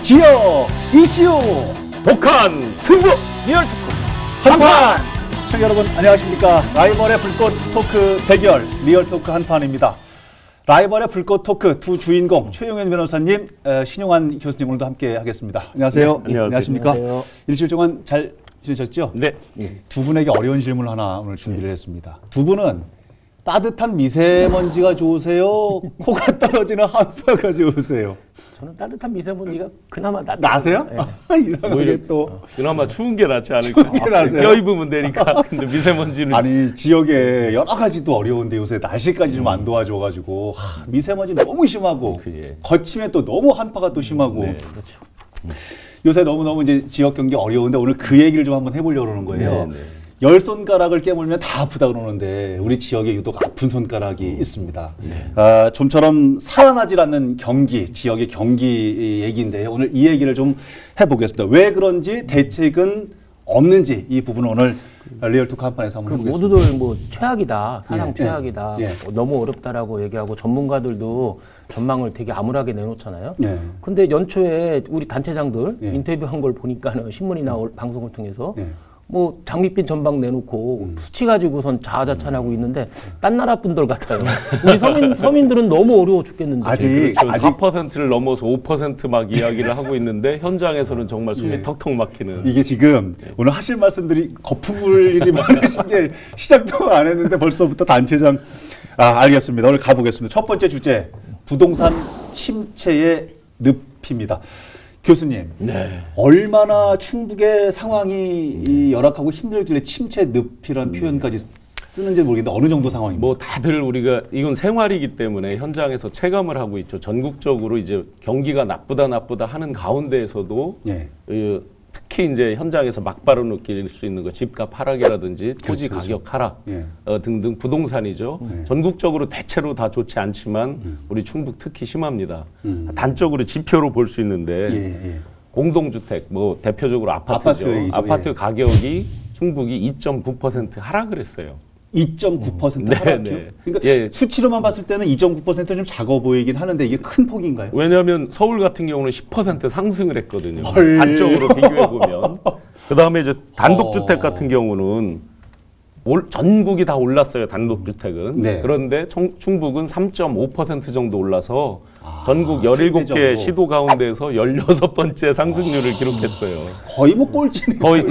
지역 이슈 독한 승부 리얼토크 한판. 시청자 여러분 안녕하십니까. 라이벌의 불꽃 토크 대결 리얼토크 한판입니다. 라이벌의 불꽃 토크 두 주인공 최용현 변호사님, 신용환 교수님 오늘도 함께 하겠습니다. 안녕하세요. 네, 안녕하십니까. 안녕하세요. 일주일 동안 잘 지내셨죠? 네. 두 분에게 어려운 질문을 하나 오늘 준비를 했습니다. 두 분은 따뜻한 미세먼지가 좋으세요? 코가 떨어지는 한파가 좋으세요? 저는 따뜻한 미세먼지가 그나마 나세요? 네. 이상하게 또 그나마 추운 게 낫지 않을까. 껴입으면 되니까. 근데 미세먼지는 아니 지역에 여러 가지 또 어려운데 요새 날씨까지 좀 안 도와줘가지고 미세먼지 너무 심하고 거침에 또 너무 한파가 또 심하고 그렇죠. 요새 너무너무 이제 지역 경기 어려운데 오늘 그 얘기를 좀 한번 해보려고 하는 거예요. 열 손가락을 깨물면 다 아프다 그러는데 우리 지역에 유독 아픈 손가락이 있습니다. 좀처럼 살아나질 않는 경기, 지역의 경기 얘기인데 오늘 이 얘기를 좀 해보겠습니다. 왜 그런지 대책은 없는지 이 부분은 오늘 리얼토크 한판에서 한번 해보겠습니다. 모두들 뭐 최악이다, 사상 최악이다, 너무 어렵다라고 얘기하고 전문가들도 전망을 되게 암울하게 내놓잖아요. 근데 연초에 우리 단체장들 인터뷰한 걸 보니까는 신문이나 방송을 통해서 뭐 장밋빛 전망 내놓고 수치 가지고선 자아자찬하고 있는데 딴 나라 분들 같아요. 우리 서민들은 너무 어려워 죽겠는데. 아직 4%를 넘어서 5% 막 이야기를 하고 있는데 현장에서는 정말 숨이 턱턱 막히는. 이게 지금 오늘 하실 말씀들이 거품물 일이 많으신 게 시작도 안 했는데 벌써부터 단체장. 알겠습니다. 오늘 가보겠습니다. 첫 번째 주제 부동산 침체의 늪입니다. 교수님, 얼마나 충북의 상황이 열악하고 힘들길래 침체 늪이라는 표현까지 쓰는지 모르겠는데 어느 정도 상황입니까? 뭐 다들 우리가 이건 생활이기 때문에 현장에서 체감을 하고 있죠. 전국적으로 이제 경기가 나쁘다 하는 가운데에서도 특히 이제 현장에서 막바로 느낄 수 있는 거 집값 하락이라든지 토지 가격 하락 등등 부동산이죠. 전국적으로 대체로 다 좋지 않지만 우리 충북 특히 심합니다. 단적으로 지표로 볼 수 있는데 공동주택 뭐 대표적으로 아파트죠. 아파트 가격이 충북이 2.9% 하락을 했어요. 2.9% 하락이요? 그러니까 수치로만 봤을 때는 2.9%는 좀 작아 보이긴 하는데 이게 큰 폭인가요? 왜냐하면 서울 같은 경우는 10% 상승을 했거든요. 단적으로 비교해보면. 그다음에 이제 단독주택 같은 경우는 전국이 다 올랐어요. 단독주택은. 그런데 충북은 3.5% 정도 올라서 전국 17개 시도 가운데에서 16번째 상승률을 기록했어요. 거의 뭐 꼴찌네요. 거의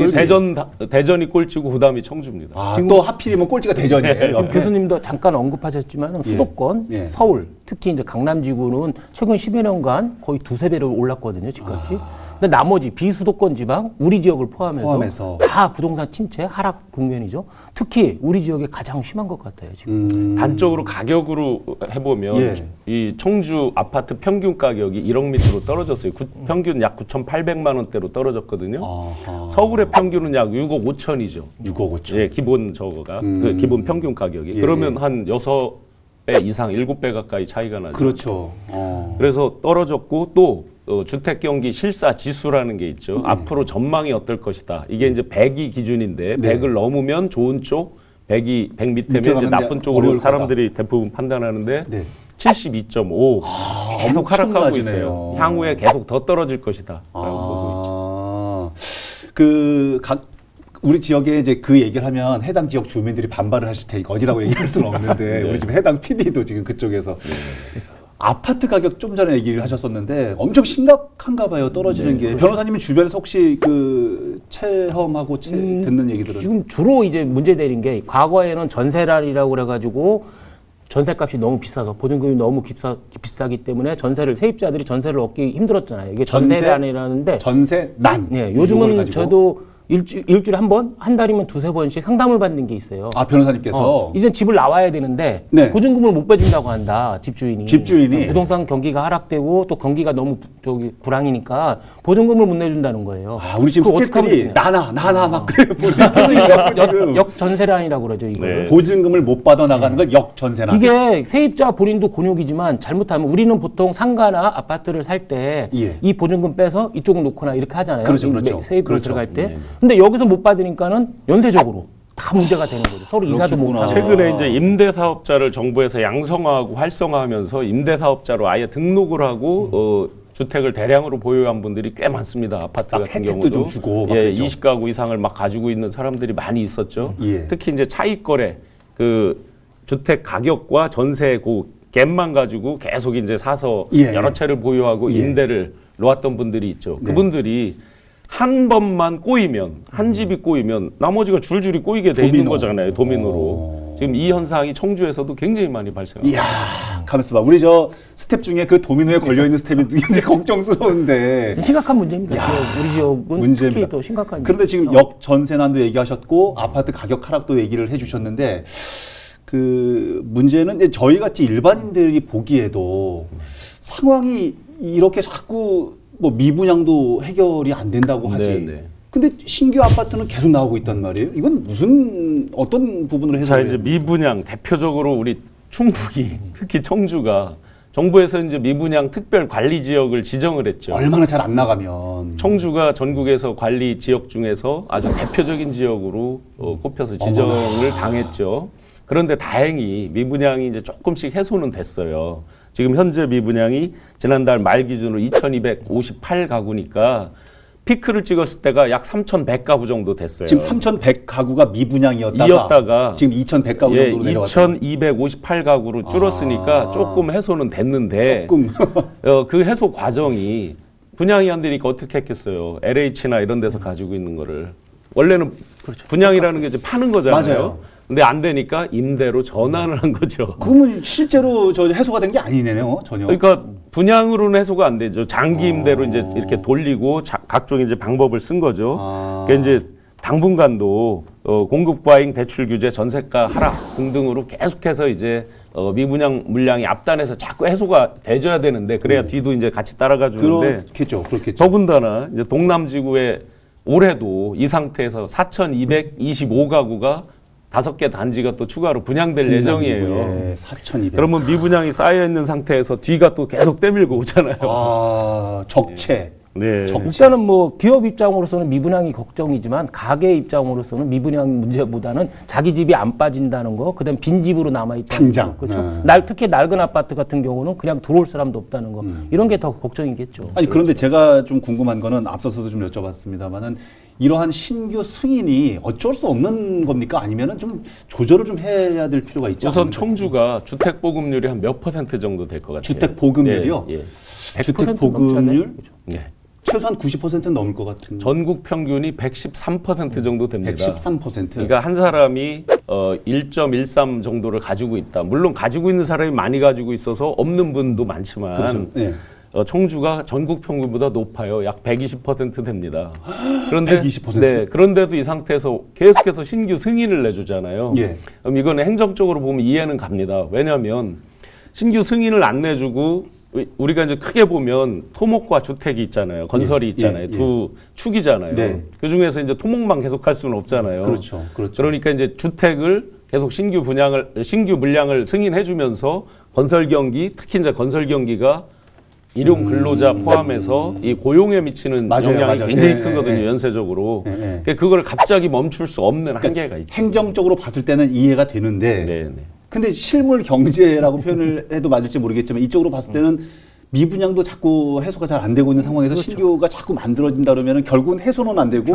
대전이 꼴찌고 그다음이 청주입니다. 지금 또 하필이면 꼴찌가 대전이에요. 교수님도 잠깐 언급하셨지만 수도권, 서울, 특히 이제 강남지구는 최근 10여 년간 거의 두세 배로 올랐거든요. 집값이. 근데 나머지 비수도권 지방, 우리 지역을 포함해서 다 부동산 침체 하락 국면이죠. 특히 우리 지역에 가장 심한 것 같아요. 지금. 단적으로 가격으로 해보면 이 청주 아파트 평균 가격이 1억 밑으로 떨어졌어요. 평균 약 9,800만 원대로 떨어졌거든요. 서울의 평균은 약 6억 5천이죠. 6억 5천. 예, 기본 저거가 그 기본 평균 가격이. 그러면 한 6배 이상, 7배 가까이 차이가 나죠. 그렇죠. 그래서 떨어졌고 또 주택 경기 실사 지수라는 게 있죠. 앞으로 전망이 어떨 것이다. 이게 이제 100이 기준인데 100을 넘으면 좋은 쪽, 100 밑에면 이제 나쁜 쪽으로 사람들이 대부분 판단하는데 72.5 계속 하락하고 있어요. 향후에 계속 더 떨어질 것이다. 라고 보고 있죠. 우리 지역에 이제 그 얘기를 하면 해당 지역 주민들이 반발을 하실 테니까 어디라고 얘기할 수는 없는데 우리 지금 해당 PD도 지금 그쪽에서 아파트 가격 좀 전에 얘기를 하셨었는데 엄청 심각한가 봐요. 떨어지는 게. 변호사님은 주변에서 혹시 그 체험하고 듣는 얘기들은? 지금 주로 이제 문제되는 게 과거에는 전세랄이라고 그래가지고 전세값이 너무 비싸서 보증금이 너무 비싸기 때문에 세입자들이 전세를 얻기 힘들었잖아요. 이게 전세난이라는데 전세난. 요즘은 저도 일주일에 한 번, 한 달이면 두세 번씩 상담을 받는 게 있어요. 변호사님께서? 이젠 집을 나와야 되는데 보증금을 못 빼준다고 한다, 집주인이. 부동산 경기가 하락되고 또 경기가 너무 불황이니까 보증금을 못 내준다는 거예요. 우리 지금 스태프들이 나나 막 그래 보니까 역전세란이라고 그러죠, 이걸. 보증금을 못 받아 나가는 걸 역전세란. 이게 세입자 본인도 곤욕이지만 잘못하면 우리는 보통 상가나 아파트를 살 때 이 보증금 빼서 이쪽을 놓거나 이렇게 하잖아요. 그렇죠. 세입으로 들어갈 때. 근데 여기서 못 받으니까는 연쇄적으로 다 문제가 되는 거죠. 서로 이사도 못 하고. 최근에 이제 임대사업자를 정부에서 양성화하고 활성화하면서 임대사업자로 아예 등록을 하고 주택을 대량으로 보유한 분들이 꽤 많습니다. 아파트 같은 경우도 좀 주고 예, 20가구 이상을 막 가지고 있는 사람들이 많이 있었죠. 예. 특히 이제 차익 거래 그 주택 가격과 전세 그 갭만 가지고 계속 이제 사서 예. 여러 채를 보유하고 예. 임대를 놓았던 분들이 있죠. 그분들이 한 번만 꼬이면 한 집이 꼬이면 나머지가 줄줄이 꼬이게 돼 있는 거잖아요. 도미노로. 지금 이 현상이 청주에서도 굉장히 많이 발생합니다. 이야, 가만있어 봐. 우리 저 스텝 중에 그 도미노에 걸려있는 스텝이 굉장히 걱정스러운데. 심각한 문제입니다. 야, 우리 지역은 문제입니다. 특히 더 심각한. 그런데 지금 역전세난도 얘기하셨고 아파트 가격 하락도 얘기를 해주셨는데 그 문제는 이제 저희 같이 일반인들이 보기에도 상황이 이렇게 자꾸 뭐 미분양도 해결이 안 된다고 하지. 네네. 근데 신규 아파트는 계속 나오고 있단 말이에요. 이건 무슨 어떤 부분으로 해서? 자 이제 미분양 대표적으로 우리 충북이 특히 청주가 정부에서 이제 미분양 특별 관리 지역을 지정을 했죠. 얼마나 잘 안 나가면. 청주가 전국에서 관리 지역 중에서 아주 대표적인 지역으로 꼽혀서 지정을 당했죠. 그런데 다행히 미분양이 이제 조금씩 해소는 됐어요. 지금 현재 미분양이 지난달 말 기준으로 2,258가구니까 피크를 찍었을 때가 약 3,100가구 정도 됐어요. 지금 3,100가구가 미분양이었다가 지금 2,100가구 정도로 내려왔어요. 2,258가구로 줄었으니까 조금 해소는 됐는데 조금. 그 해소 과정이 분양이 안 되니까 어떻게 했겠어요. LH나 이런 데서 가지고 있는 거를. 원래는 그렇죠. 분양이라는 게 이제 파는 거잖아요. 맞아요. 근데 안 되니까 임대로 전환을 한 거죠. 그러면 실제로 저 해소가 된 게 아니네요, 전혀. 그러니까 분양으로는 해소가 안 되죠. 장기 임대로 이제 이렇게 돌리고 각종 이제 방법을 쓴 거죠. 그러니까 이제 당분간도 공급 과잉, 대출 규제, 전세가 하락 등등으로 계속해서 이제 미분양 물량이 앞단에서 자꾸 해소가 돼줘야 되는데 그래야 뒤도 이제 같이 따라가 주는데 그렇겠죠. 더군다나 이제 동남지구에 올해도 이 상태에서 4,225가구가 5개 단지가 또 추가로 분양될 예정이에요. 4,200. 그러면 미분양이 쌓여 있는 상태에서 뒤가 또 계속 때밀고 오잖아요. 아, 적체. 네. 일단은 뭐 기업 입장으로서는 미분양이 걱정이지만 가게 입장으로서는 미분양 문제보다는 자기 집이 안 빠진다는 거, 그다음 빈 집으로 남아 있다는 당장. 거, 그렇죠. 특히 낡은 아파트 같은 경우는 그냥 들어올 사람도 없다는 거, 이런 게 더 걱정이겠죠. 아니 그런데 제가 좀 궁금한 거는 앞서서도 좀 여쭤봤습니다만은 이러한 신규 승인이 어쩔 수 없는 겁니까? 아니면은 좀 조절을 좀 해야 될 필요가 있지 않습니까? 우선 청주가 주택 보급률이 한 몇 % 정도 될 것 같아요. 주택 보급률이요? 예. 주택 보급률? 네. 최소한 90%는 넘을 것 같은. 전국 평균이 113% 정도 됩니다. 113%. 그러니까 한 사람이 1.13 정도를 가지고 있다. 물론 가지고 있는 사람이 많이 가지고 있어서 없는 분도 많지만 그렇죠. 네. 청주가 전국 평균보다 높아요. 약 120% 됩니다. 그런데 120%? 네, 그런데도 이 상태에서 계속해서 신규 승인을 내주잖아요. 예. 그럼 이거는 행정적으로 보면 이해는 갑니다. 왜냐하면 신규 승인을 안 내주고 우리가 이제 크게 보면 토목과 주택이 있잖아요. 건설이 있잖아요. 두 축이잖아요. 네. 그 중에서 이제 토목만 계속 할 수는 없잖아요. 그렇죠. 그러니까 이제 주택을 계속 신규 물량을 승인해주면서 건설 경기, 특히 이제 건설 경기가 일용 근로자 포함해서 이 고용에 미치는 영향이 굉장히 크거든요. 연쇄적으로. 그러니까 그걸 갑자기 멈출 수 없는 한계가 있죠. 행정적으로 봤을 때는 이해가 되는데 근데 실물 경제라고 표현을 해도 맞을지 모르겠지만 이쪽으로 봤을 때는 미분양도 자꾸 해소가 잘 안 되고 있는 상황에서 신규가 자꾸 만들어진다 그러면 결국은 해소는 안 되고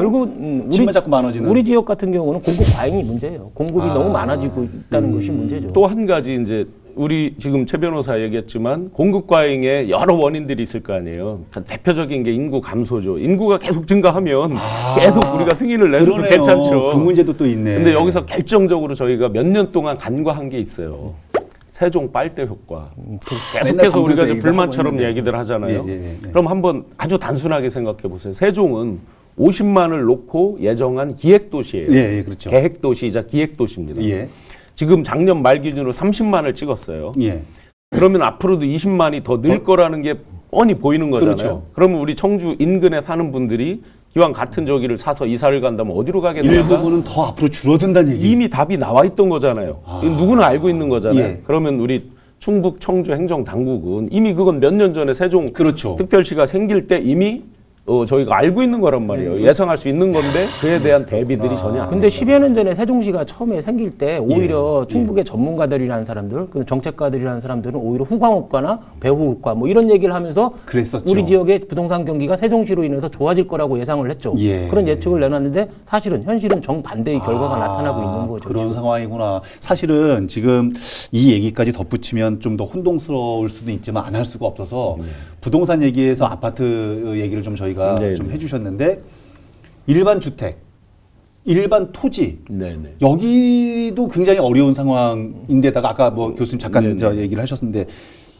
집만 자꾸 많아지는. 우리 지역 같은 경우는 공급 과잉이 문제예요. 공급이 너무 많아지고 있다는 것이 문제죠. 또 한 가지 이제 우리 지금 최 변호사 얘기했지만 공급 과잉에 여러 원인들이 있을 거 아니에요. 대표적인 게 인구 감소죠. 인구가 계속 증가하면 계속 우리가 승인을 내줘도 괜찮죠. 그 문제도 또 있네. 근데 여기서 결정적으로 저희가 몇 년 동안 간과한 게 있어요. 세종 빨대 효과. 계속해서 우리가 이제 불만처럼 얘기들 하잖아요. 그럼 한번 아주 단순하게 생각해 보세요. 세종은 50만을 놓고 예정한 기획도시예요. 그렇죠. 계획도시이자 기획도시입니다. 예. 지금 작년 말 기준으로 30만을 찍었어요. 예. 그러면 앞으로도 20만이 더 늘 거라는 게 뻔히 보이는 거잖아요. 그렇죠. 그러면 우리 청주 인근에 사는 분들이 기왕 같은 저기를 사서 이사를 간다면 어디로 가겠는가? 일부분은 더 앞으로 줄어든다는 얘기. 이미 답이 나와 있던 거잖아요. 누구나 알고 있는 거잖아요. 그러면 우리 충북 청주 행정당국은 이미 그건 몇 년 전에 세종 그렇죠. 특별시가 생길 때 이미 저희가 알고 있는 거란 말이에요. 예상할 수 있는 건데 그에 대한 대비들이 전혀 안 근데 10여 년 전에 세종시가 처음에 생길 때 오히려 충북의 전문가들이라는 사람들, 정책가들이라는 사람들은 오히려 후광효과나 배후효과 뭐 이런 얘기를 하면서 그랬었죠. 우리 지역의 부동산 경기가 세종시로 인해서 좋아질 거라고 예상을 했죠. 그런 예측을 내놨는데 사실은 현실은 정반대의 결과가 나타나고 있는 거죠. 그런 지금. 상황이구나. 사실은 지금 이 얘기까지 덧붙이면 좀 더 혼동스러울 수도 있지만 안 할 수가 없어서 부동산 얘기에서 아파트 얘기를 좀 저희가 좀 해주셨는데 일반 주택, 일반 토지 여기도 굉장히 어려운 상황인데다가 아까 뭐 교수님 잠깐 저 얘기를 하셨는데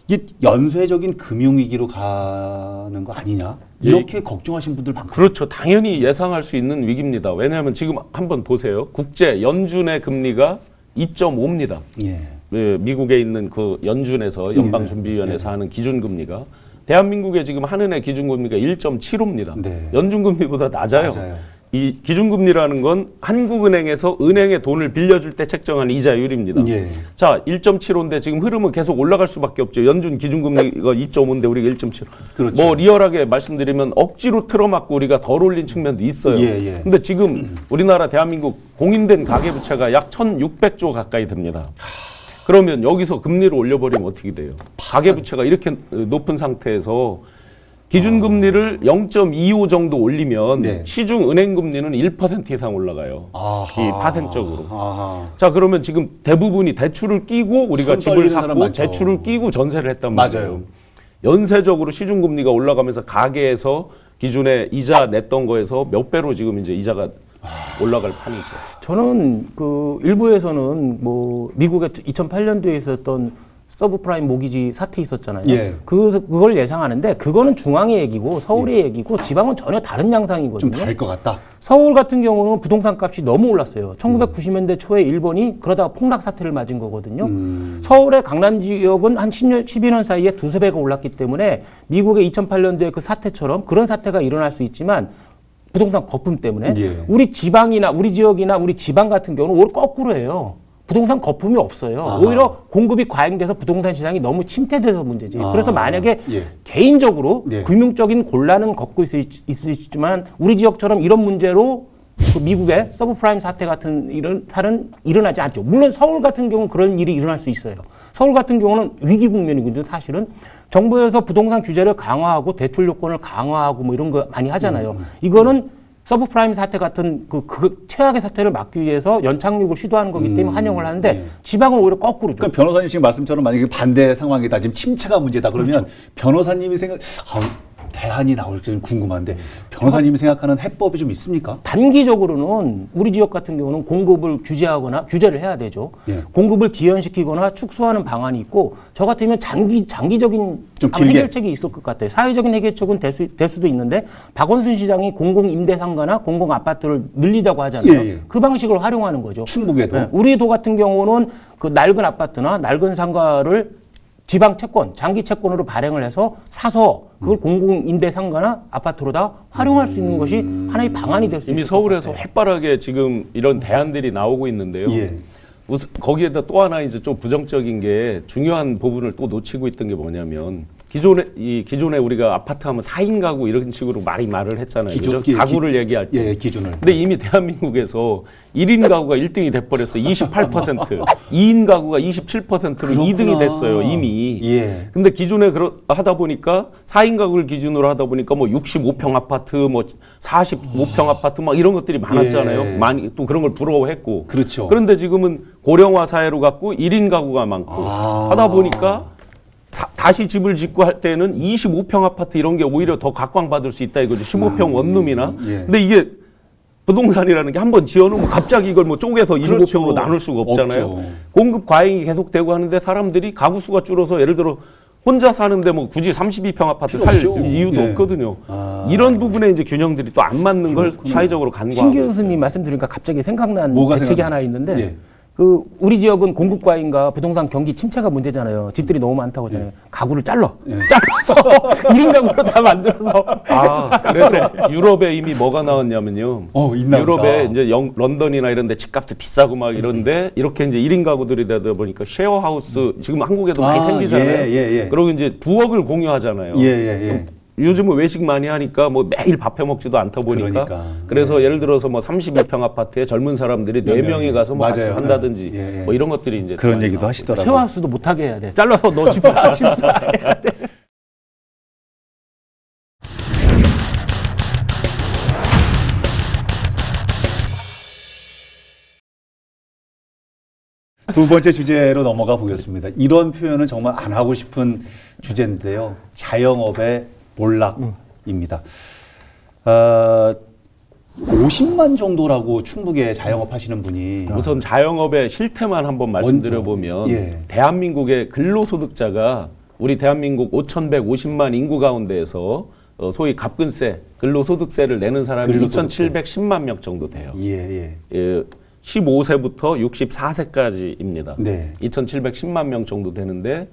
이게 연쇄적인 금융위기로 가는 거 아니냐 이렇게 걱정하신 분들 많거든요. 그렇죠. 당연히 예상할 수 있는 위기입니다. 왜냐하면 지금 한번 보세요. 국제 연준의 금리가 2.5입니다. 미국에 있는 그 연준에서 연방준비위원회에서 하는 기준금리가 대한민국에 지금 한은의 기준금리가 1.75입니다. 연준금리보다 낮아요. 이 기준금리라는 건 한국은행에서 은행에 돈을 빌려줄 때 책정한 이자율입니다. 자, 1.75인데 지금 흐름은 계속 올라갈 수밖에 없죠. 연준 기준금리가 2.5인데 우리가 1.75. 그렇죠. 뭐 리얼하게 말씀드리면 억지로 틀어막고 우리가 덜 올린 측면도 있어요. 근데 지금 우리나라 대한민국 공인된 가계부채가 약 1,600조 가까이 됩니다. 그러면 여기서 금리를 올려버리면 어떻게 돼요? 가계부채가 이렇게 높은 상태에서 기준금리를 0.25 정도 올리면 시중 은행금리는 1% 이상 올라가요. 이 파생적으로. 자, 그러면 지금 대부분이 대출을 끼고 우리가 집을 샀고 대출을 끼고 전세를 했단 말이에요. 연쇄적으로 시중금리가 올라가면서 가계에서 기존에 이자 냈던 거에서 몇 배로 지금 이제 이자가 올라갈 판이죠. 저는 그 일부에서는 뭐 미국의 2008년도에 있었던 서브프라임 모기지 사태 있었잖아요. 그걸 예상하는데 그거는 중앙의 얘기고 서울의 얘기고 지방은 전혀 다른 양상이거든요. 좀 다를 것 같다. 서울 같은 경우는 부동산 값이 너무 올랐어요. 1990년대 초에 일본이 그러다가 폭락 사태를 맞은 거거든요. 서울의 강남 지역은 한 12년 사이에 두세 배가 올랐기 때문에 미국의 2008년도에 그 사태처럼 그런 사태가 일어날 수 있지만 부동산 거품 때문에 우리 지방이나 우리 지역이나 우리 지방 같은 경우는 오히려 거꾸로 해요. 부동산 거품이 없어요. 오히려 공급이 과잉돼서 부동산 시장이 너무 침체돼서 문제지. 그래서 만약에 개인적으로 금융적인 곤란은 겪고 있을 수 있지만 우리 지역처럼 이런 문제로 그 미국의 서브프라임 사태 같은 이런 사례는 일어나지 않죠. 물론 서울 같은 경우는 그런 일이 일어날 수 있어요. 서울 같은 경우는 위기 국면이거든요. 사실은 정부에서 부동산 규제를 강화하고 대출 요건을 강화하고 뭐 이런 거 많이 하잖아요. 이거는 서브프라임 사태 같은 그 최악의 사태를 막기 위해서 연착륙을 시도하는 거기 때문에 환영을 하는데 지방은 오히려 거꾸로죠. 그러니까 변호사님 지금 말씀처럼 만약에 반대 상황이다. 지금 침체가 문제다. 그러면 변호사님이 대안이 나올지 궁금한데 변호사님이 생각하는 해법이 좀 있습니까? 단기적으로는 우리 지역 같은 경우는 공급을 규제하거나 규제를 해야 되죠. 공급을 지연시키거나 축소하는 방안이 있고 저 같으면 장기적인 해결책이 있을 것 같아요. 사회적인 해결책은 될 수도 있는데 박원순 시장이 공공임대상가나 공공아파트를 늘리자고 하잖아요. 그 방식을 활용하는 거죠. 충북에도. 우리 도 같은 경우는 그 낡은 아파트나 낡은 상가를 지방 채권, 장기 채권으로 발행을 해서 사서 그걸 공공임대상가나 아파트로 다 활용할 수 있는 것이 하나의 방안이 될 수 있습니다. 이미 서울에서 활발하게 지금 이런 대안들이 나오고 있는데요. 거기에다 또 하나 이제 좀 부정적인 게 중요한 부분을 또 놓치고 있던 게 뭐냐면 기존에 우리가 아파트 하면 4인 가구 이런 식으로 말을 했잖아요. 가구를 얘기할 때. 기준을. 근데 이미 대한민국에서 1인 가구가 1등이 돼버렸어. 28%. 2인 가구가 27%로 2등이 됐어요. 이미. 근데 기존에 하다 보니까 4인 가구를 기준으로 하다 보니까 뭐 65평 아파트, 뭐 45평 아파트 막 이런 것들이 많았잖아요. 많이 또 그런 걸 부러워했고. 그렇죠. 그런데 지금은 고령화 사회로 갖고 1인 가구가 많고 하다 보니까 다시 집을 짓고 할 때는 25평 아파트 이런 게 오히려 더 각광받을 수 있다 이거죠. 15평 원룸이나. 근데 이게 부동산이라는 게 한번 지어놓으면 갑자기 이걸 뭐 쪼개서 25평으로 나눌 수가 없잖아요. 없죠. 공급 과잉이 계속되고 하는데 사람들이 가구 수가 줄어서 예를 들어 혼자 사는데 뭐 굳이 32평 아파트 살 이유도 없거든요. 이런 부분에 이제 균형들이 또 안 맞는 걸 사회적으로 간과하고 신 교수님 말씀 들으니까 갑자기 생각난 대책이 하나 있는데 우리 지역은 공급 과잉과 부동산 경기 침체가 문제잖아요. 집들이 너무 많다고 하잖아요. 가구를 잘라서 1인 가구로 다 만들어서. 그래서 유럽에 이미 뭐가 나왔냐면요. 유럽에 이제 런던이나 이런 데 집값도 비싸고 막 이런데 이렇게 이제 1인 가구들이 되다 보니까 쉐어하우스 지금 한국에도 많이 생기잖아요. 그리고 이제 부엌을 공유하잖아요. 요즘은 외식 많이 하니까 뭐 매일 밥 해 먹지도 않다 보니까 그래서 예를 들어서 뭐 32평 아파트에 젊은 사람들이 4명이 가서 뭐 같이 산다든지 뭐 이런 것들이 이제 그런 얘기도 하시더라고요. 쉐어하우스도 못하게 해야 돼. 잘라서 너 집사 해야 돼. 두 번째 주제로 넘어가 보겠습니다. 이런 표현은 정말 안 하고 싶은 주제인데요. 자영업의 몰락입니다. 50만 정도라고 충북에 자영업 하시는 분이. 우선 자영업의 실태만 한번 말씀드려보면 대한민국의 근로소득자가 우리 대한민국 5,150만 인구 가운데에서 소위 갑근세, 근로소득세를 내는 사람이 2,710만 명 정도 돼요. 15세부터 64세까지입니다. 2,710만 명 정도 되는데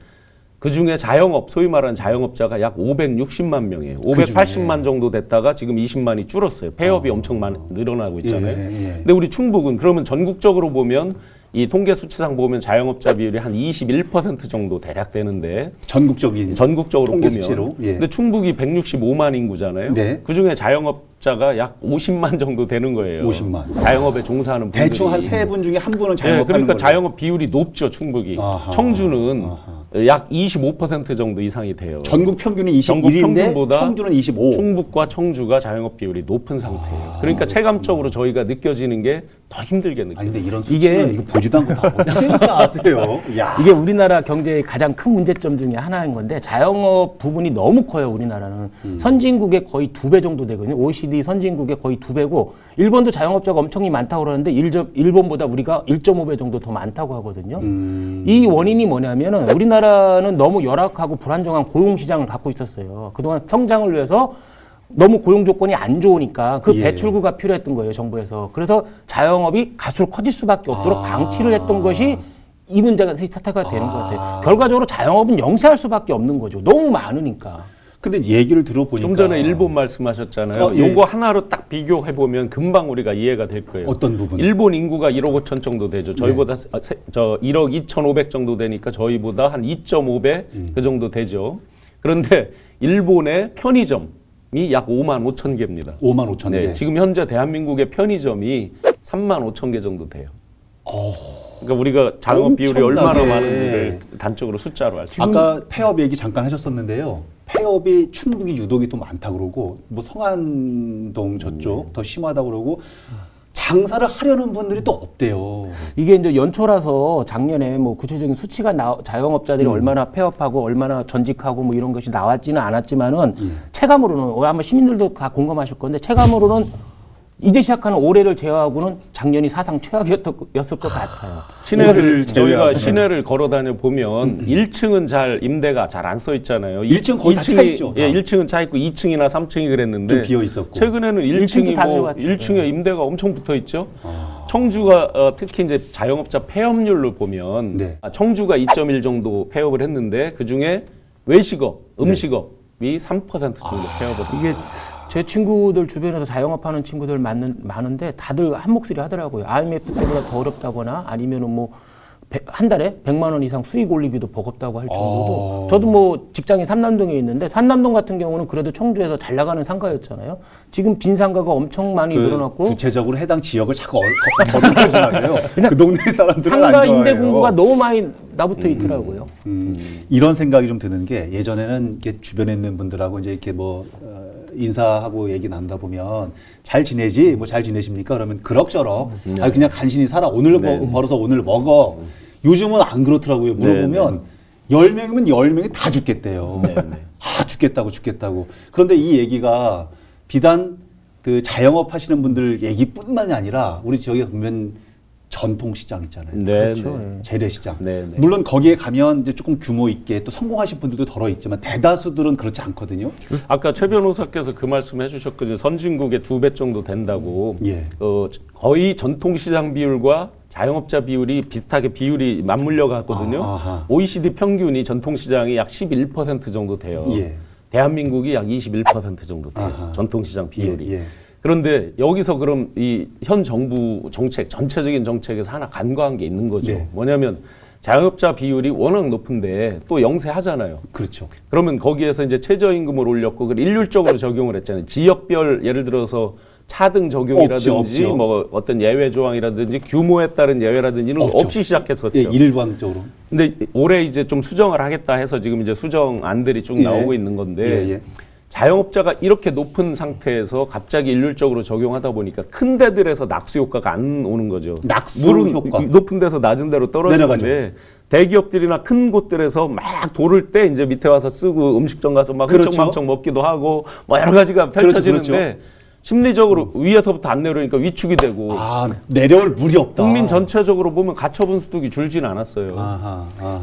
그중에 자영업, 소위 말하는 자영업자가 약 560만 명이에요. 580만 정도 됐다가 지금 20만이 줄었어요. 폐업이 엄청 늘어나고 있잖아요. 근데 우리 충북은 그러면 전국적으로 보면 이 통계 수치상 보면 자영업자 비율이 한 21% 정도 대략 되는데 전국적으로 보면 수치로, 근데 충북이 165만 인구잖아요. 그중에 자영업자가 약 50만 정도 되는 거예요. 50만. 자영업에 종사하는 분들이. 대충 한 3분 중에 한 분은 자영업하는 그러니까 자영업 비율이 높죠, 충북이. 청주는 약 25% 정도 이상이 돼요. 전국 평균이 21인데 청주는 25. 충북과 청주가 자영업 비율이 높은 상태예요. 그러니까 체감적으로 저희가 느껴지는 게 더 힘들게 느껴요. 아니 근데 이런 수치는 이거 보지도 않고 다 어떻게 아세요? 이게 우리나라 경제의 가장 큰 문제점 중에 하나인 건데 자영업 부분이 너무 커요. 우리나라는 선진국의 거의 2배 정도 되거든요. OECD 선진국의 거의 2배고 일본도 자영업자가 엄청 많다고 그러는데 일본보다 우리가 1.5배 정도 더 많다고 하거든요. 이 원인이 뭐냐면은 우리나라는 너무 열악하고 불안정한 고용시장을 갖고 있었어요. 그동안 성장을 위해서 너무 고용 조건이 안 좋으니까 그 배출구가 필요했던 거예요, 정부에서. 그래서 자영업이 가수로 커질 수밖에 없도록 방치를 했던 것이 이 문제가 스타트가 되는 것 같아요. 결과적으로 자영업은 영세할 수밖에 없는 거죠. 너무 많으니까. 근데 얘기를 들어보니까 좀 전에 일본 말씀하셨잖아요. 요거 하나로 딱 비교해 보면 금방 우리가 이해가 될 거예요. 어떤 부분? 일본 인구가 1억 5천 정도 되죠. 저희보다 1억 2,500 정도 되니까 저희보다 한 2.5배 그 정도 되죠. 그런데 일본의 편의점이 약 5만 5천 개입니다. 5만 5천 개. 지금 현재 대한민국의 편의점이 3만 5천 개 정도 돼요. 그러니까 우리가 자영업 비율이 얼마나 많은지를 단적으로 숫자로 알 수 있습니다. 아까 폐업 얘기 잠깐 하셨었는데요. 폐업이 충북이 유독이 또 많다 그러고 뭐 성안동 저쪽 더 심하다 그러고 장사를 하려는 분들이 또 없대요. 이게 이제 연초라서 작년에 뭐 구체적인 수치가 자영업자들이 얼마나 폐업하고 얼마나 전직하고 뭐 이런 것이 나왔지는 않았지만은 체감으로는 아마 시민들도 다 공감하실 건데 체감으로는 이제 시작하는 올해를 제외하고는 작년이 사상 최악이었을 것 같아요. 저희가 시내를 걸어 다녀 보면 1층은 잘 임대가 잘 안 써 있잖아요. 1층 거의 다 차 있죠. 예, 1층은 차 있고 2층이나 3층이 그랬는데 좀 비어 있었고. 최근에는 1층에 임대가 엄청 붙어 있죠. 청주가 특히 이제 자영업자 폐업률로 보면 청주가 2.1 정도 폐업을 했는데 그 중에 외식업, 음식업이 3% 정도 폐업을 했어요. 제 친구들 주변에서 자영업하는 친구들 많은데 다들 한 목소리 하더라고요. IMF 때보다 더 어렵다거나 아니면은 뭐 한 달에 100만 원 이상 수익 올리기도 버겁다고 할 정도로 저도 뭐 직장이 삼남동에 있는데 삼남동 같은 경우는 그래도 청주에서 잘 나가는 상가였잖아요. 지금 빈 상가가 엄청 많이 늘어났고 구체적으로 해당 지역을 자꾸 거론하지 마세요. 그 동네 사람들은 안 상가 좋아해요. 임대 공고가 너무 많이 나붙어 있더라고요. 이런 생각이 좀 드는 게 예전에는 이렇게 주변에 있는 분들하고 이제 이렇게 뭐 인사하고 얘기 나누다 보면 잘 지내지? 뭐 잘 지내십니까? 그러면 그럭저럭 그냥 간신히 살아. 오늘 벌어서 오늘 먹어. 요즘은 안 그렇더라고요. 물어보면 10명이면 10명이 다 죽겠대요. 죽겠다고. 그런데 이 얘기가 비단 그 자영업 하시는 분들 얘기뿐만이 아니라 우리 지역에 보면 전통시장 있잖아요. 그렇죠. 재래시장. 물론 거기에 가면 이제 조금 규모 있게 또 성공하신 분들도 덜어 있지만 대다수들은 그렇지 않거든요. 아까 최 변호사께서 그 말씀 해주셨거든요. 선진국의 2배 정도 된다고. 거의 전통시장 비율과 자영업자 비율이 비슷하게 비율이 맞물려 갔거든요. OECD 평균이 전통시장이 약 11% 정도 돼요. 대한민국이 약 21% 정도 돼요. 전통시장 비율이. 그런데 여기서 그럼 이 현 정부 정책, 전체적인 정책에서 하나 간과한 게 있는 거죠. 뭐냐면 자영업자 비율이 워낙 높은데 또 영세하잖아요. 그렇죠. 그러면 거기에서 이제 최저임금을 올렸고 그걸 일률적으로 적용을 했잖아요. 지역별 예를 들어서 차등 적용이라든지 없죠. 뭐 어떤 예외 조항이라든지 규모에 따른 예외라든지 이런 거 없이 시작했었죠. 예, 일방적으로. 근데 올해 이제 좀 수정을 하겠다 해서 지금 이제 수정안들이 쭉 나오고 있는 건데 자영업자가 이렇게 높은 상태에서 갑자기 일률적으로 적용하다 보니까 큰 데들에서 낙수 효과가 안 오는 거죠. 낙수 효과. 높은 데서 낮은 데로 떨어지는데 대기업들이나 큰 곳들에서 막 도를 때 이제 밑에 와서 쓰고 음식점 가서 막 흥청망청 먹기도 하고 뭐 여러 가지가 펼쳐지는데 심리적으로 위에서부터 안 내려오니까 위축이 되고 내려올 물이 없다. 국민 전체적으로 보면 가처분 소득이 줄진 않았어요.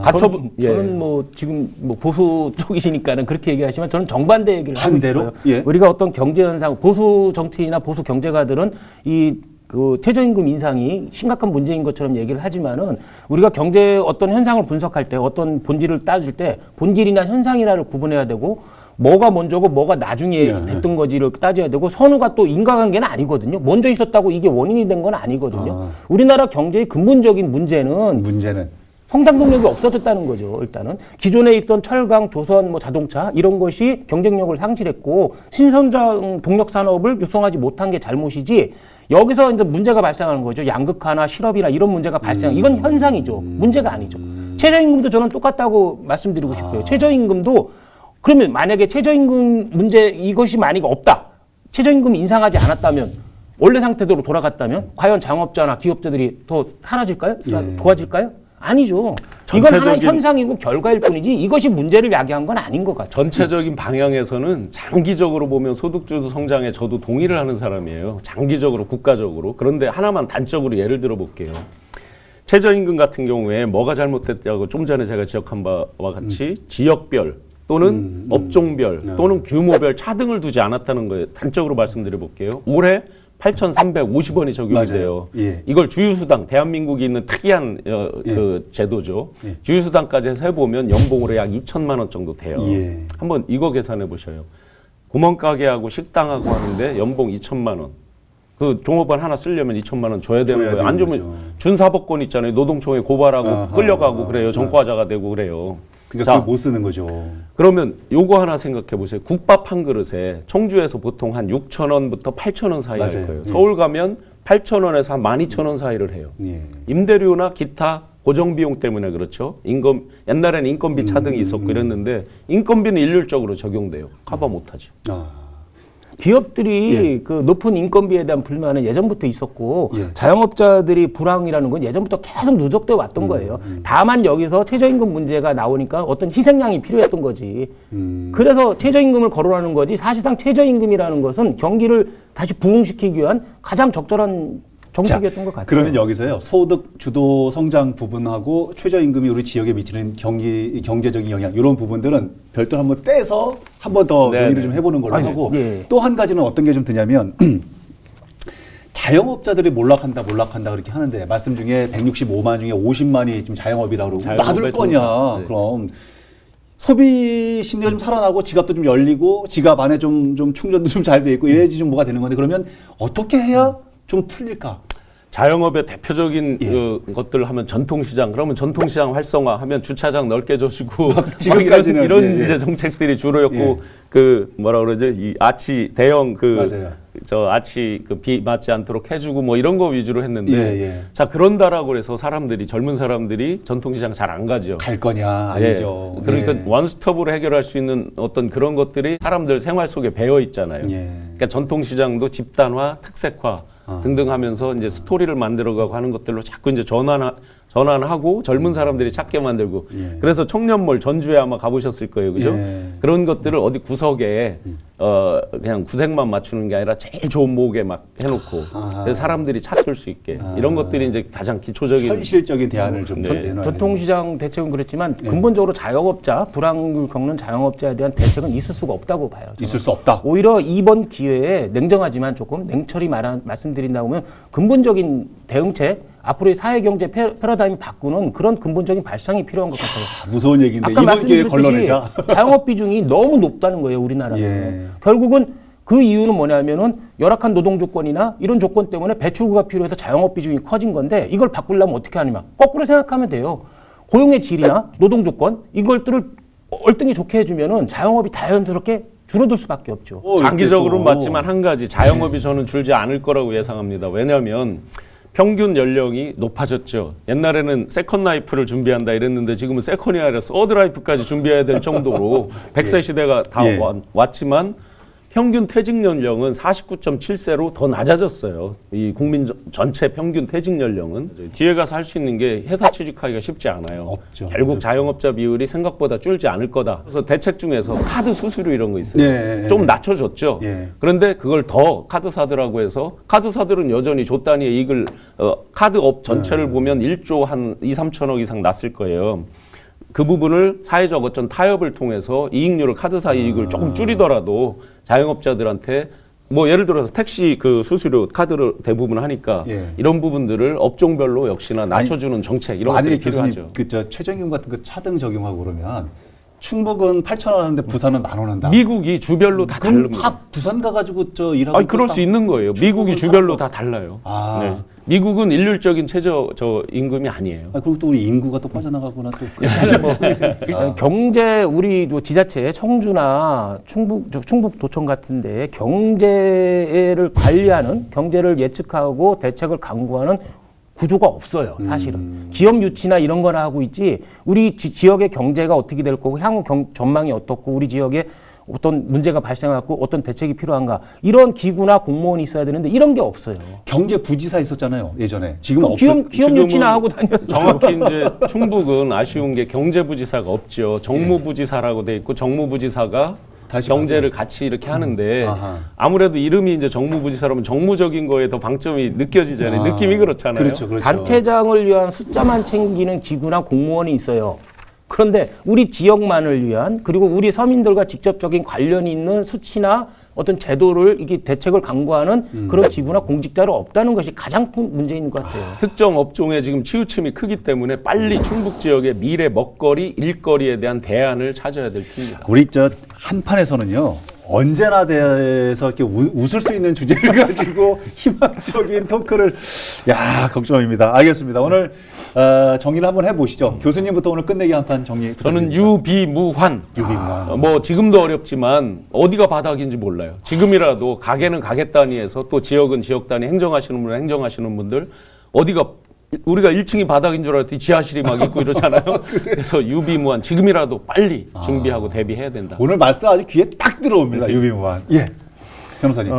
가처분 저는 뭐 지금 뭐 보수 쪽이시니까는 그렇게 얘기하시면 저는 정반대 얘기를 하고 있어요. 우리가 어떤 경제 현상, 보수 정치인이나 보수 경제가들은 그 최저임금 인상이 심각한 문제인 것처럼 얘기를 하지만은 우리가 경제 어떤 현상을 분석할 때 어떤 본질을 따질 때 본질이나 현상이나를 구분해야 되고 뭐가 먼저고 뭐가 나중에 됐던 거지를 따져야 되고 선우가 또 인과관계는 아니거든요. 먼저 있었다고 이게 원인이 된 건 아니거든요. 우리나라 경제의 근본적인 문제는 성장 동력이 없어졌다는 거죠. 일단은 기존에 있던 철강, 조선, 뭐 자동차 이런 것이 경쟁력을 상실했고 신성장 동력 산업을 육성하지 못한 게 잘못이지. 여기서 이제 문제가 발생하는 거죠. 양극화나 실업이나 이런 문제가 발생. 이건 현상이죠. 문제가 아니죠. 최저임금도 저는 똑같다고 말씀드리고 싶어요. 최저임금도 그러면 만약에 최저임금 문제 이것이 만약에 없다. 최저임금 인상하지 않았다면 원래 상태대로 돌아갔다면 과연 자영업자나 기업자들이 더 사라질까요? 도와질까요? 아니죠. 이건 하나의 현상이고 결과일 뿐이지 이것이 문제를 야기한 건 아닌 것 같아요. 전체적인 방향에서는 장기적으로 보면 소득주도 성장에 저도 동의를 하는 사람이에요. 장기적으로 국가적으로. 그런데 하나만 단적으로 예를 들어 볼게요. 최저임금 같은 경우에 뭐가 잘못됐다고 좀 전에 제가 지적한 바와 같이 지역별 또는 업종별 또는 규모별 차등을 두지 않았다는 거예요. 단적으로 말씀드려 볼게요. 올해 8,350원이 적용이 돼요. 이걸 주휴수당, 대한민국이 있는 특이한 그 제도죠. 주휴수당까지 해서 해보면 연봉으로 약 2천만 원 정도 돼요. 한번 이거 계산해 보셔요. 구멍가게하고 식당하고 하는데 연봉 2천만 원. 그 종업원 하나 쓰려면 2천만 원 줘야 되는 거예요. 안 주면 준사법권 있잖아요. 노동청에 고발하고 끌려가고 그래요. 전과자가 되고 그래요. 그러니까 못 쓰는 거죠. 그러면 요거 하나 생각해 보세요. 국밥 한 그릇에 청주에서 보통 한 6,000원부터 8,000원 사이 할 거예요. 서울 가면 8,000원에서 한 12,000원 사이를 해요. 임대료나 기타 고정비용 때문에 그렇죠. 옛날에는 인건비 차등이 있었고 이랬는데 인건비는 일률적으로 적용돼요. 커버 못하죠. 기업들이 그 높은 인건비에 대한 불만은 예전부터 있었고 자영업자들이 불황이라는 건 예전부터 계속 누적돼 왔던 거예요. 다만 여기서 최저임금 문제가 나오니까 어떤 희생양이 필요했던 거지. 그래서 최저임금을 거론하는 거지 사실상 최저임금이라는 것은 경기를 다시 부흥시키기 위한 가장 적절한 정책이었던 것 같아요. 그러면 여기서요. 소득 주도 성장 부분하고 최저임금이 우리 지역에 미치는 경제적인 영향 이런 부분들은 별도로 한번 떼서 한 번 더 논의를 좀 해보는 걸로 하고 또 한 가지는 어떤 게 좀 드냐면 자영업자들이 몰락한다 그렇게 하는데 말씀 중에 165만 중에 50만이 좀 자영업이라고 그러고 놔둘 거냐. 그럼 소비 심리가 좀 살아나고 지갑도 좀 열리고 지갑 안에 좀 충전도 좀 잘 돼 있고 이래야지 좀 뭐가 되는 건데 그러면 어떻게 해야 좀 풀릴까? 자영업의 대표적인 것들을 하면 전통시장. 그러면 전통시장 활성화하면 주차장 넓게 줘주고 지금까지는 이런 이제 정책들이 주로였고 그 뭐라 그러죠? 이 아치 대형 저 아치 그 비 맞지 않도록 해주고 뭐 이런 거 위주로 했는데 자 그런다라고 해서 젊은 사람들이 전통시장 잘 안 가죠. 갈 거냐 아니죠. 그러니까 원스톱으로 해결할 수 있는 어떤 그런 것들이 사람들 생활 속에 배어 있잖아요. 그러니까 전통시장도 집단화, 특색화 등등 하면서 이제 스토리를 만들어가고 하는 것들로 자꾸 이제 전환하고 젊은 사람들이 찾게 만들고 그래서 청년몰 전주에 아마 가보셨을 거예요. 그죠? 그런 것들을 어디 구석에 그냥 구색만 맞추는 게 아니라 제일 좋은 목에 막 해놓고 그래서 사람들이 찾을 수 있게 이런 것들이 이제 가장 기초적인 현실적인 대안을 좀 전통시장 대책은 그렇지만 근본적으로 자영업자 불황을 겪는 자영업자에 대한 대책은 있을 수가 없다고 봐요. 저는. 있을 수 없다. 오히려 이번 기회에 냉정하지만 조금 냉철히 말씀드린다면 근본적인 대응책 앞으로의 사회경제 패러다임을 바꾸는 그런 근본적인 발상이 필요한 것 같아요. 무서운 얘기인데 이번 기회에 걸러내자. 자영업 비중이 너무 높다는 거예요. 우리나라는. 결국은 그 이유는 뭐냐면은 열악한 노동 조건이나 이런 조건 때문에 배출구가 필요해서 자영업 비중이 커진 건데 이걸 바꾸려면 어떻게 하느냐. 거꾸로 생각하면 돼요. 고용의 질이나 노동 조건 이것들을 얼등히 좋게 해주면은 자영업이 자연스럽게 줄어들 수밖에 없죠. 장기적으로는 맞지만 한 가지 자영업이 저는 줄지 않을 거라고 예상합니다. 왜냐하면 평균 연령이 높아졌죠. 옛날에는 세컨 라이프를 준비한다 이랬는데 지금은 세컨이 아니라 서드 라이프까지 준비해야 될 정도로 100세 시대가 다 왔지만 평균 퇴직 연령은 49.7세로 더 낮아졌어요. 이 국민 전체 평균 퇴직 연령은 뒤에 가서 할 수 있는 게 회사 취직하기가 쉽지 않아요. 없죠. 결국 자영업자 비율이 생각보다 줄지 않을 거다. 그래서 대책 중에서 카드 수수료 이런 거 있어요. 좀 낮춰줬죠. 그런데 그걸 더 카드사들하고 해서 카드사들은 여전히 조 단위의 이익을 카드업 전체를 보면 1조 한 2, 3천억 이상 났을 거예요. 그 부분을 사회적 어떤 타협을 통해서 이익률을 카드사 이익을 조금 줄이더라도 자영업자들한테 뭐 예를 들어서 택시 그 수수료 카드를 대부분 하니까 이런 부분들을 업종별로 역시나 낮춰주는 정책 이런 것들이 필요하죠. 그저 최저임금 같은 거 차등 적용하고 그러면 충북은 8,000원 하는데 부산은 10,000원 한다. 미국이 주별로 다 다릅니다. 다 부산 가가지고 저 일하고. 아니 그럴 수 있는 거예요. 미국이 주별로 다 달라요. 네. 미국은 일률적인 최저 임금이 아니에요. 그리고 또 우리 인구가 또 빠져나가거나 또. 경제 우리 지자체 청주나 충북도청 같은데 경제를 관리하는 경제를 예측하고 대책을 강구하는 구조가 없어요. 사실은 기업 유치나 이런 거나 하고 있지 우리 지역의 경제가 어떻게 될 거고 향후 전망이 어떻고 우리 지역에 어떤 문제가 발생하고 어떤 대책이 필요한가 이런 기구나 공무원이 있어야 되는데 이런 게 없어요. 경제부지사 있었잖아요 예전에. 지금 기업 유치나 하고 다녔죠. 정확히 이제 충북은 아쉬운 게 경제부지사가 없죠. 정무부지사라고 돼 있고 정무부지사가 경제를 같이 이렇게 하는데 아무래도 이름이 이제 정무부지사라면 정무적인 거에 더 방점이 느껴지잖아요. 느낌이 그렇잖아요. 그렇죠. 단체장을 위한 숫자만 챙기는 기구나 공무원이 있어요. 그런데 우리 지역만을 위한 그리고 우리 서민들과 직접적인 관련이 있는 수치나 어떤 제도를 이게 대책을 강구하는 그런 기구나 공직자가 없다는 것이 가장 큰 문제인 것 같아요. 특정 업종에 지금 치우침이 크기 때문에 빨리 충북 지역의 미래 먹거리, 일거리에 대한 대안을 찾아야 될 텐데. 우리 저 한판에서는요. 언제나 대해서 이렇게 웃을 수 있는 주제를 가지고 희망적인 토크를 걱정입니다. 알겠습니다. 오늘 정리를 한번 해보시죠. 교수님부터 오늘 끝내기 한 판 정리 부탁드립니다. 저는 유비무환. 뭐 지금도 어렵지만 어디가 바닥인지 몰라요. 지금이라도 가게는 가게 단위에서 또 지역은 지역 단위 행정하시는 분은 행정하시는 분들 어디가 우리가 1층이 바닥인 줄 알았더니 지하실이 막 있고 이러잖아요. 그래서 유비무환 지금이라도 빨리 준비하고 대비해야 된다. 오늘 말씀 아주 귀에 딱 들어옵니다. 유비무환. 예, 변호사님.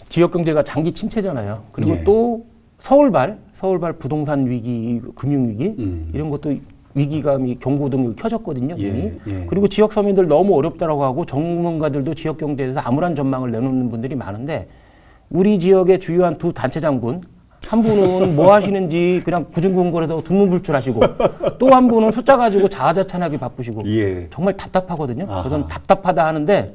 지역 경제가 장기 침체잖아요. 그리고 또 서울발 부동산 위기, 금융 위기 이런 것도 위기감이 경고등이 켜졌거든요. 이미. 그리고 지역 서민들 너무 어렵다라고 하고 전문가들도 지역 경제에서 암울한 전망을 내놓는 분들이 많은데 우리 지역의 주요한 두 단체장군 한 분은 뭐 하시는지 그냥 구중궁궐에서 두문불출하시고 또 한 분은 숫자 가지고 자아자찬하기 바쁘시고 정말 답답하거든요. 저는 답답하다 하는데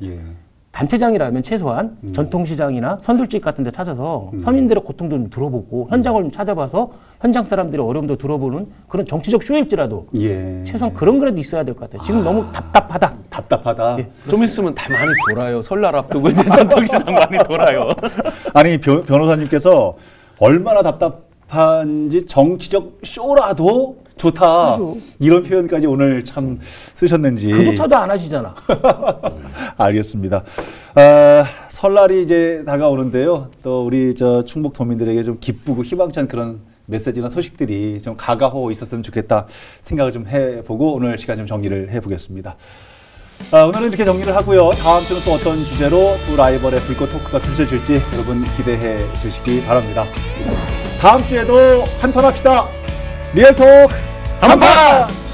단체장이라면 최소한 전통시장이나 선술집 같은 데 찾아서 서민들의 고통도 좀 들어보고 현장을 좀 찾아봐서 현장 사람들의 어려움도 들어보는 그런 정치적 쇼일지라도 최소한 그런 거라도 있어야 될 것 같아요. 지금 너무 답답하다. 좀 있으면 다 많이 돌아요. 설날 앞두고 이제 전통시장 많이 돌아요. 아니 변호사님께서 얼마나 답답한지 정치적 쇼라도 좋다. 그렇죠. 이런 표현까지 오늘 참 쓰셨는지. 그조차도 안 하시잖아. 알겠습니다. 설날이 이제 다가오는데요. 또 우리 저 충북도민들에게 좀 기쁘고 희망찬 그런 메시지나 소식들이 좀 가가호 있었으면 좋겠다 생각을 좀 해보고 오늘 시간 좀 정리를 해보겠습니다. 오늘은 이렇게 정리를 하고요. 다음 주는 또 어떤 주제로 두 라이벌의 불꽃 토크가 펼쳐질지 여러분 기대해 주시기 바랍니다. 다음 주에도 한판 합시다. 리얼톡 한판!